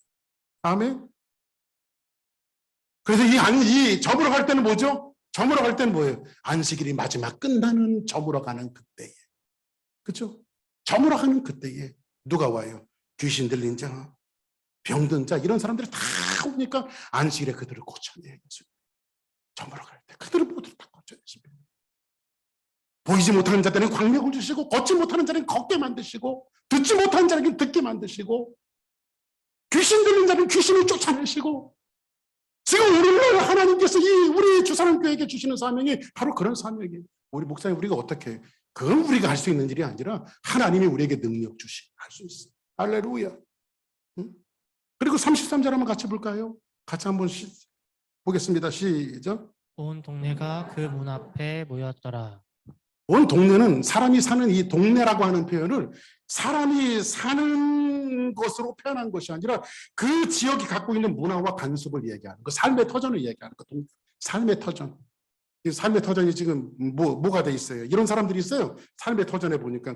아멘. 그래서 이 저물어 갈 때는 뭐죠? 저물어 갈 때는 뭐예요? 안식일이 마지막 끝나는 저물어 가는 그때에. 그렇죠? 저물어 가는 그때에 누가 와요? 귀신 들린 자, 병든 자 이런 사람들이 다 오니까 안식일에 그들을 고쳐내야겠어요. 저물어 갈 때 그들을 모두 다 고쳐내십니다. 보이지 못하는 자들은 광명을 주시고 걷지 못하는 자는 걷게 만드시고 듣지 못하는 자는 듣게 만드시고 귀신 들린 자는 귀신을 쫓아내시고 지금 우리를 하나님께서 우리 주사랑교회에게 주시는 사명이 바로 그런 사명이에요. 우리 목사님 우리가 어떻게 그건 우리가 할 수 있는 일이 아니라 하나님이 우리에게 능력 할 수 있어요. 할렐루야. 응? 그리고 33절 한번 같이 볼까요? 같이 한번 보겠습니다. 시작. 온 동네가 그 문 앞에 모였더라. 온 동네는 사람이 사는 이 동네라고 하는 표현을 사람이 사는 것으로 표현한 것이 아니라 그 지역이 갖고 있는 문화와 관습을 얘기하는 거, 삶의 터전을 얘기하는 거. 삶의 터전. 이 삶의 터전이 지금 뭐가 돼 있어요? 이런 사람들이 있어요. 삶의 터전에 보니까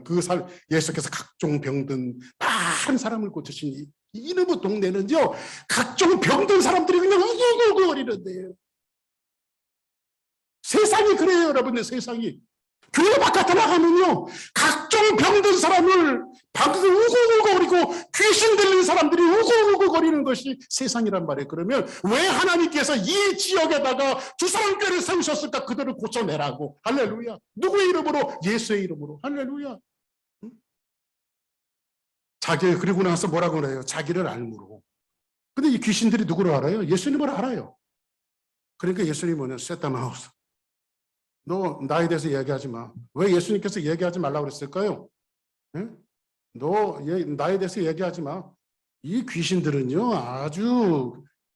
예수께서 각종 병든 많은 사람을 고치신 이놈의 동네는요, 각종 병든 사람들이 그냥 우고우고 거리는데요. 세상이 그래요, 여러분들. 세상이 교회 바깥에 나가면요, 각종 병든 사람을 방에서 우고우고 거리고 귀신 들린 사람들이 우고우고 거리는 것이 세상이란 말이에요. 그러면 왜 하나님께서 이 지역에다가 주사랑교회를 세우셨을까? 그들을 고쳐내라고. 할렐루야. 누구의 이름으로? 예수의 이름으로. 할렐루야. 자기, 그리고 나서 뭐라고 그래요? 자기를 알므로. 근데 이 귀신들이 누구를 알아요? 예수님을 알아요. 그러니까 예수님은 셋다마우스, 너 나에 대해서 얘기하지 마. 왜 예수님께서 얘기하지 말라고 그랬을까요? 예? 너 나에 대해서 얘기하지 마. 이 귀신들은요,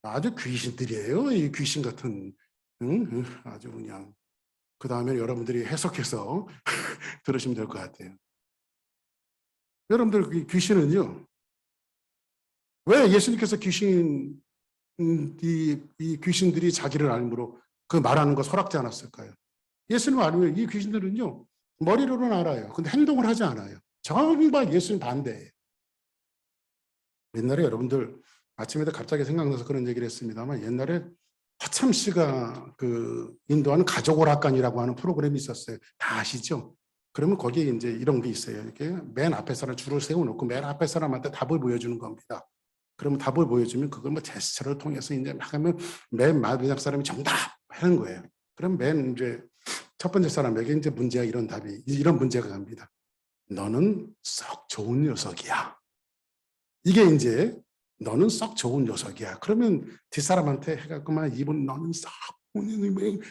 아주 귀신들이에요. 이 귀신 같은, 아주 그냥. 그 다음에 여러분들이 해석해서 들으시면 될 것 같아요. 여러분들, 이 귀신은요, 왜 예수님께서 이 귀신들이 자기를 알므로 그 말하는 거 허락지 않았을까요? 예수님 알면 이 귀신들은요, 머리로는 알아요. 근데 행동을 하지 않아요. 정말 예수님 반대예요. 옛날에 여러분들 아침에도 갑자기 생각나서 그런 얘기를 했습니다만, 옛날에 허참 씨가 그 인도하는 가족오락관이라고 하는 프로그램이 있었어요. 다 아시죠? 그러면 거기에 이제 이런 게 있어요. 이렇게 맨 앞에 사람 줄을 세워놓고 맨 앞에 사람한테 답을 보여주는 겁니다. 그러면 답을 보여주면 그걸 뭐 제스처를 통해서 이제 막 하면 맨 마지막 사람이 정답 하는 거예요. 그럼 맨 이제 첫 번째 사람에게 이제 문제가 이런 문제가 갑니다. 너는 썩 좋은 녀석이야. 이게 이제 너는 썩 좋은 녀석이야. 그러면 뒷사람한테 해갖고 막 이분 너는 썩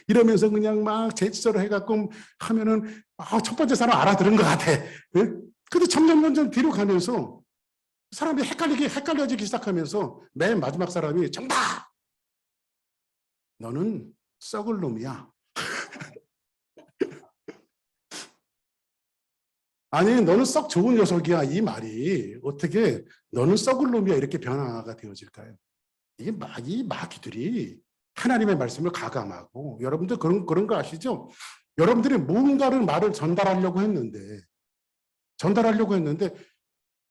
이러면서 그냥 막 제스처를 해갖고 하면은 첫 번째 사람 알아들은 것 같아. 근데 점점 뒤로 가면서 사람이 헷갈려지기 시작하면서 맨 마지막 사람이 정답! 너는 썩을 놈이야. 아니, 너는 썩 좋은 녀석이야. 이 말이 어떻게 너는 썩을 놈이야 이렇게 변화가 되어질까요? 이게 이 마귀들이 하나님의 말씀을 가감하고, 여러분들 그런 거 아시죠? 여러분들이 뭔가를 말을 전달하려고 했는데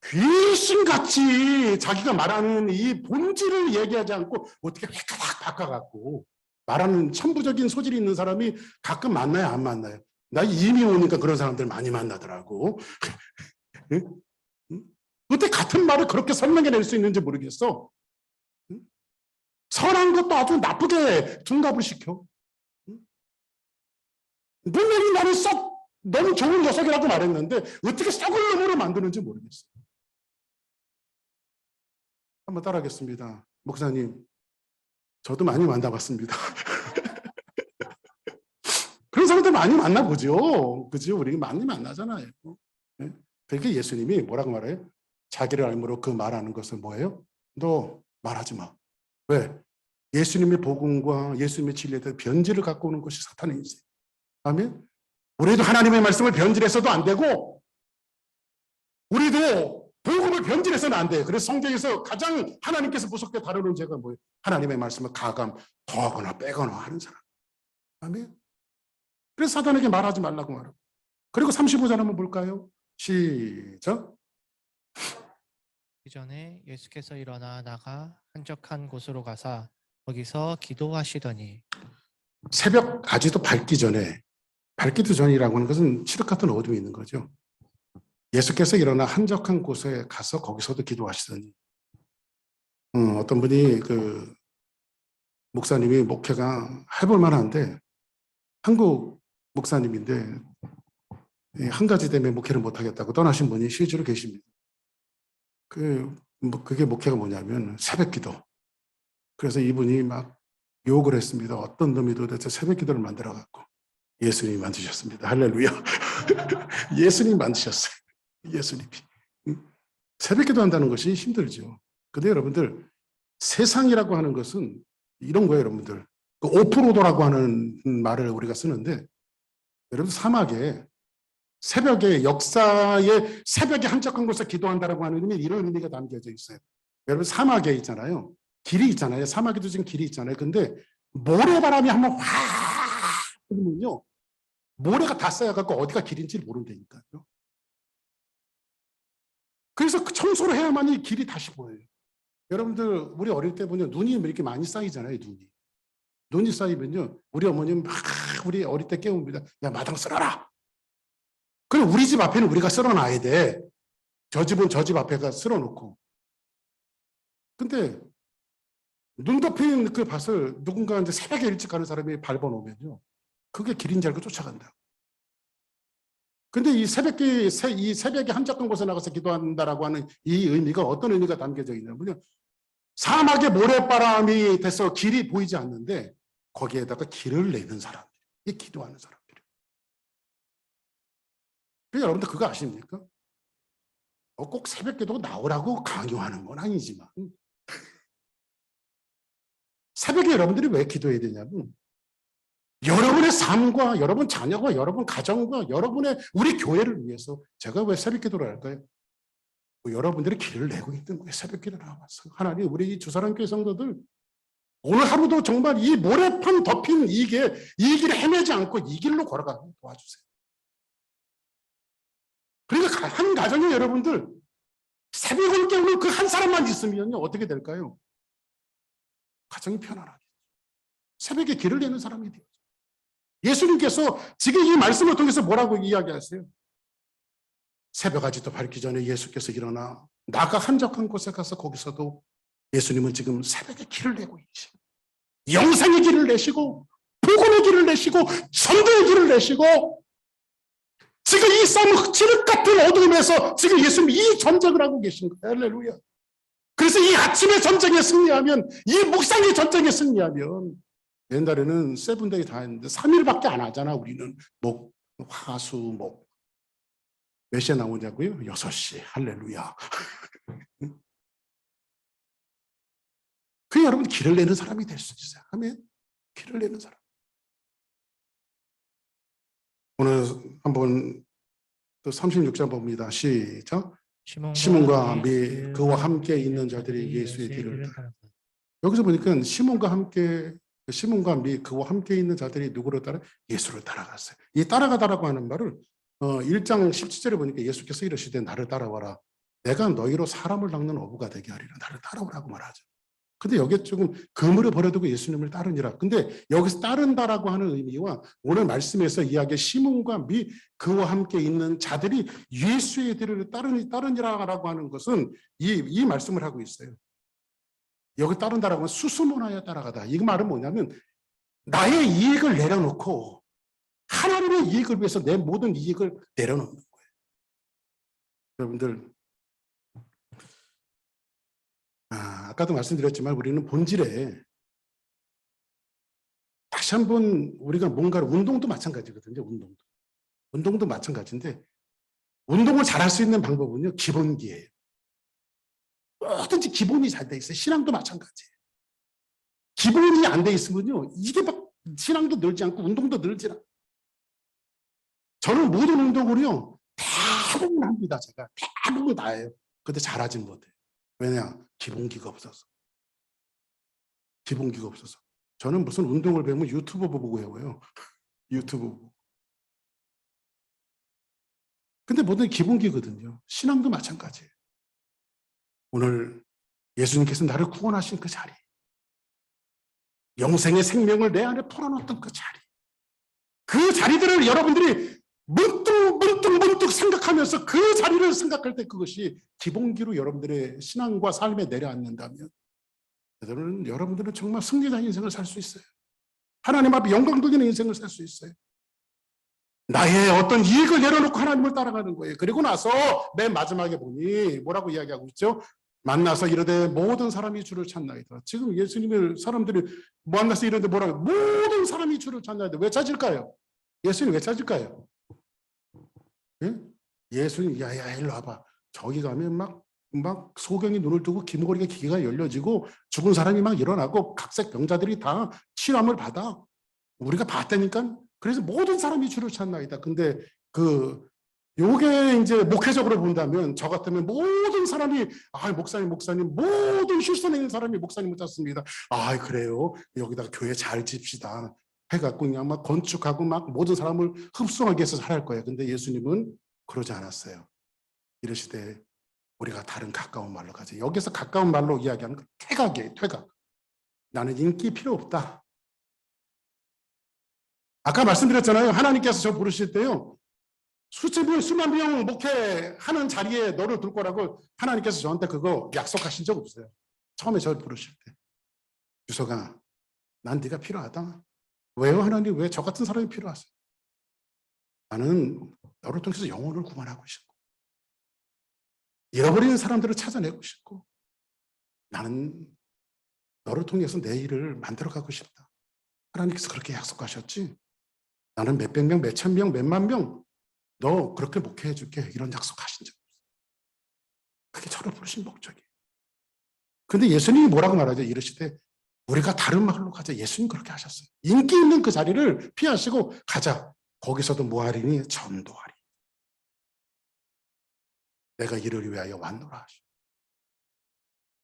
귀신같이 자기가 말하는 이 본질을 얘기하지 않고 어떻게 획가닥 바꿔갖고 말하는 천부적인 소질이 있는 사람이 가끔 만나요, 안 만나요? 나 이미 오니까 그런 사람들 많이 만나더라고. 어떻게 같은 말을 그렇게 설명해낼 수 있는지 모르겠어. 선한 것도 아주 나쁘게 둔갑을 시켜. 분명히 너는 좋은 녀석이라고 말했는데 어떻게 썩을 놈으로 만드는지 모르겠어. 한번 따라하겠습니다. 목사님, 저도 많이 만나봤습니다. 그런 사람들 많이 만나보죠. 그죠? 우리 많이 만나잖아요. 네? 그러니까 예수님이 뭐라고 말해요? 자기를 알므로 그 말하는 것은 뭐예요? 너 말하지 마. 왜? 예수님의 복음과 예수님의 진리에 대해 변질을 갖고 오는 것이 사탄의 인생. 아멘? 우리도 하나님의 말씀을 변질해서도 안 되고, 우리도 복음을 변질해서는 안 돼. 그래서 성경에서 가장 하나님께서 무섭게 다루는 죄가 뭐예요? 하나님의 말씀을 더하거나 빼거나 하는 사람. 아멘? 그래서 사단에게 말하지 말라고 말하고. 그리고 35절 한번 볼까요? 시작. 그 전에 예수께서 일어나 나가 한적한 곳으로 가사 거기서 기도하시더니. 새벽 아직도 밝기도 전이라고 하는 것은 칠흑 같은 어둠이 있는 거죠. 예수께서 일어나 한적한 곳에 가서 거기서도 기도하시더니, 어떤 분이 그 목사님이 목회가 해볼 만한데 한국 목사님인데 한 가지 때문에 목회를 못하겠다고 떠나신 분이 실제로 계십니다. 그게 목회가 뭐냐면 새벽기도. 그래서 이분이 막 욕을 했습니다. 어떤 놈이 도대체 새벽기도를 만들어갖고. 예수님이 만드셨습니다. 할렐루야. 예수님이 만드셨어요. 예수님이. 새벽기도 한다는 것이 힘들죠. 근데 여러분들, 세상이라고 하는 것은 이런 거예요, 여러분들. 그 오프로드라고 하는 말을 우리가 쓰는데, 여러분 사막에 새벽에 역사에 새벽에 한적한 곳에서 기도한다라고 하는 의미, 이런 의미가 담겨져 있어요. 여러분 사막에 있잖아요. 길이 있잖아요. 사막에도 지금 길이 있잖아요. 근데 모래바람이 한번 확 불면요, 모래가 다 쌓여갖고 어디가 길인지 모른다니까요. 그래서 그 청소를 해야만이 길이 다시 보여요. 여러분들 우리 어릴 때 보면 눈이 이렇게 많이 쌓이잖아요. 눈이 쌓이면요, 우리 어머니는 막 우리 어릴 때 깨웁니다. 야, 마당 쓸어라. 그럼 우리 집 앞에는 우리가 쓸어놔야 돼. 저 집은 저 집 앞에가 쓸어놓고. 근데 눈 덮인 그 밭을 누군가 이제 새벽에 일찍 가는 사람이 밟아놓으면요, 그게 길인 줄 알고 쫓아간다. 근데 이 새벽에 한적한 곳에 나가서 기도한다라고 하는 이 의미가 어떤 의미가 담겨져 있냐면요, 사막에 모래바람이 돼서 길이 보이지 않는데 거기에다가 길을 내는 사람들, 이 기도하는 사람들이에요. 그래서 여러분들 그거 아십니까? 꼭 새벽 기도 나오라고 강요하는 건 아니지만, 새벽에 여러분들이 왜 기도해야 되냐면, 여러분의 삶과 여러분 자녀와 여러분 가정과 여러분의 우리 교회를 위해서 제가 왜 새벽 기도를 할까요? 여러분들이 길을 내고 있는 거예요. 새벽 기도 나와서. 하나님, 우리 주사랑교회 성도들 오늘 하루도 정말 이 모래판 덮인 이 길을 헤매지 않고 이 길로 걸어가게 도와주세요. 그러니까 한 가정에 여러분들 새벽을 깨우는 그 한 사람만 있으면요, 어떻게 될까요? 가정이 편안하겠죠. 새벽에 길을 내는 사람이 돼요. 예수님께서 지금 이 말씀을 통해서 뭐라고 이야기하세요? 새벽 아직도 밝기 전에 예수께서 일어나 나가 한적한 곳에 가서 거기서도 예수님은 지금 새벽에 길을 내고 계시고, 영생의 길을 내시고, 복음의 길을 내시고, 선도의 길을 내시고, 지금 이 싸움 칠흑 같은 어둠에서 지금 예수님이 이 전쟁을 하고 계신 거예요. 할렐루야. 그래서 이 아침의 전쟁에 승리하면, 이 묵상의 전쟁에 승리하면, 옛날에는 세븐데이 다 했는데 3일밖에 안 하잖아. 우리는 목, 화수, 목. 몇 시에 나오냐고요? 6시. 할렐루야. 그 여러분 길을 내는 사람이 될 수 있어요. 아멘. 길을 내는 사람. 오늘 한번 또 36장 봅니다. 시작. 시몬과 미 그와 함께 있는 자들이 예수의 뒤를 따라. 여기서 보니까 시몬과 미 그와 함께 있는 자들이 누구를 따라? 예수를 따라갔어요. 이 따라가다라고 하는 말을 1장 17절에 보니까 예수께서 이르시되 나를 따라와라. 내가 너희로 사람을 낚는 어부가 되게 하리라. 나를 따라오라고 말하죠. 근데 여기에 조금 그물을 버려두고 예수님을 따르니라. 근데 여기서 따른다라고 하는 의미와 오늘 말씀에서 이야기의 시몬과 미 그와 함께 있는 자들이 예수의 뒤를 따르니라라고 하는 것은 이 말씀을 하고 있어요. 여기 따른다라고 하면 수수문하여 따라가다. 이 말은 뭐냐면 나의 이익을 내려놓고 하나님의 이익을 위해서 내 모든 이익을 내려놓는 거예요. 여러분들, 아까도 말씀드렸지만 우리는 본질에 다시 한번 우리가 뭔가를, 운동도 마찬가지거든요. 운동도 마찬가지인데 운동을 잘할 수 있는 방법은요, 기본기예요. 뭐든지 기본이 잘 돼 있어요. 신앙도 마찬가지예요. 기본이 안 돼 있으면요, 이게 막 신앙도 늘지 않고 운동도 늘지 않고. 저는 모든 운동을요 대부분 합니다. 제가 대부분 다 해요. 근데 잘하진 못해요. 왜냐? 기본기가 없어서. 저는 무슨 운동을 배우면 유튜브 보고 배워요. 유튜브 보고. 근데 모든 기본기거든요. 신앙도 마찬가지예요. 오늘 예수님께서 나를 구원하신 그 자리, 영생의 생명을 내 안에 풀어놓던 그 자리, 그 자리들을 여러분들이 문득 생각하면서 그 자리를 생각할 때 그것이 기본기로 여러분들의 신앙과 삶에 내려앉는다면 여러분들은 정말 승리자 인생을 살 수 있어요. 하나님 앞에 영광적인 인생을 살 수 있어요. 나의 어떤 이익을 내려놓고 하나님을 따라가는 거예요. 그리고 나서 맨 마지막에 보니 뭐라고 이야기하고 있죠? 만나서 이르되 모든 사람이 주를 찾나이다. 지금 예수님을 사람들이 만나서 이르되 뭐라고? 모든 사람이 주를 찾나이다. 왜 찾을까요? 예수님 왜 찾을까요? 예? 예수님, 야야 일로 와봐. 저기 가면 막 소경이 눈을 뜨고 귀머거리가 귀가 열려지고 죽은 사람이 막 일어나고 각색 병자들이 다 치료함을 받아. 우리가 봤다니까. 그래서 모든 사람이 주를 찾나이다. 근데 요게 이제 목회적으로 본다면 저 같으면 모든 사람이 목사님 모든 휴스턴에 있는 사람이 목사님을 찾습니다. 그래요. 여기다가 교회 잘 집시다. 해갖고 그냥 막 건축하고 막 모든 사람을 흡수하기 위해서 할 거예요. 근데 예수님은 그러지 않았어요. 이러시되 우리가 다른 가까운 말로 가자. 여기서 가까운 말로 이야기하는 건 퇴각이에요. 퇴각. 나는 인기 필요 없다. 아까 말씀드렸잖아요. 하나님께서 저 부르실 때요. 수천 명, 수만 명 목회하는 자리에 너를 둘 거라고 하나님께서 저한테 그거 약속하신 적 없어요. 처음에 저를 부르실 때. 유서가, 난 네가 필요하다. 왜요, 하나님? 왜 저 같은 사람이 필요하세요? 나는 너를 통해서 영혼을 구원하고 싶고 잃어버리는 사람들을 찾아내고 싶고 나는 너를 통해서 내 일을 만들어가고 싶다. 하나님께서 그렇게 약속하셨지. 나는 몇백 명, 몇천 명, 몇만 명 너 그렇게 목회해 줄게. 이런 약속하신 적 없어요. 그게 저를 부르신 목적이에요. 근데 예수님이 뭐라고 말하죠? 이러시되 우리가 다른 말로 가자. 예수님 그렇게 하셨어요. 인기 있는 그 자리를 피하시고 가자. 거기서도 뭐 하리니? 전도하리. 내가 이를 위하여 왔노라 하시고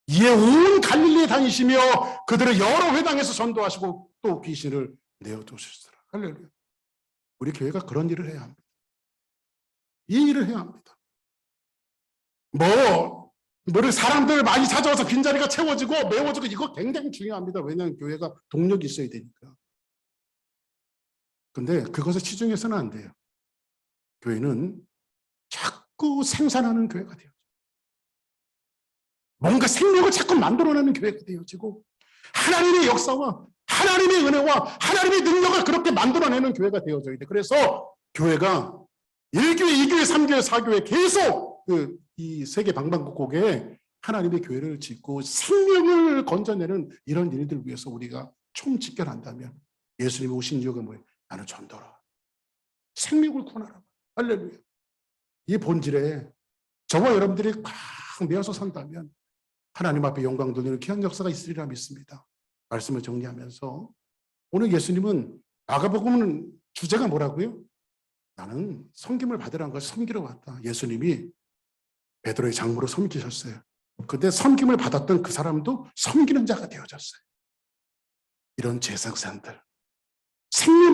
이에 온 갈릴리에 다니시며 그들의 여러 회당에서 전도하시고 또 귀신을 내어두셨더라. 할렐루야. 우리 교회가 그런 일을 해야 합니다. 이 일을 해야 합니다. 뭐를 사람들 많이 찾아와서 빈자리가 채워지고 메워지고 이거 굉장히 중요합니다. 왜냐하면 교회가 동력이 있어야 되니까. 근데 그것에 치중해서는 안 돼요. 교회는 자꾸 생산하는 교회가 돼요. 뭔가 생명을 자꾸 만들어내는 교회가 되어지고 하나님의 역사와 하나님의 은혜와 하나님의 능력을 그렇게 만들어내는 교회가 되어져야 돼. 그래서 교회가 1교회, 2교회, 3교회, 4교회 계속 이 세계 방방곡곡에 하나님의 교회를 짓고 생명을 건져내는 이런 일들 위해서 우리가 총집결한다면 예수님이 오신 이유가 뭐예요? 나는 전도라. 생명을 구원하라. 할렐루야. 이 본질에 저와 여러분들이 꽉 메어서 산다면 하나님 앞에 영광 돌리는 귀한 역사가 있으리라 믿습니다. 말씀을 정리하면서 오늘 예수님은 마가복음은 주제가 뭐라고요? 나는 섬김을 받으라는 것을 섬기러 왔다. 예수님이 베드로의 장모로 섬기셨어요. 그때 섬김을 받았던 그 사람도 섬기는 자가 되어졌어요. 이런 제사장들 생명을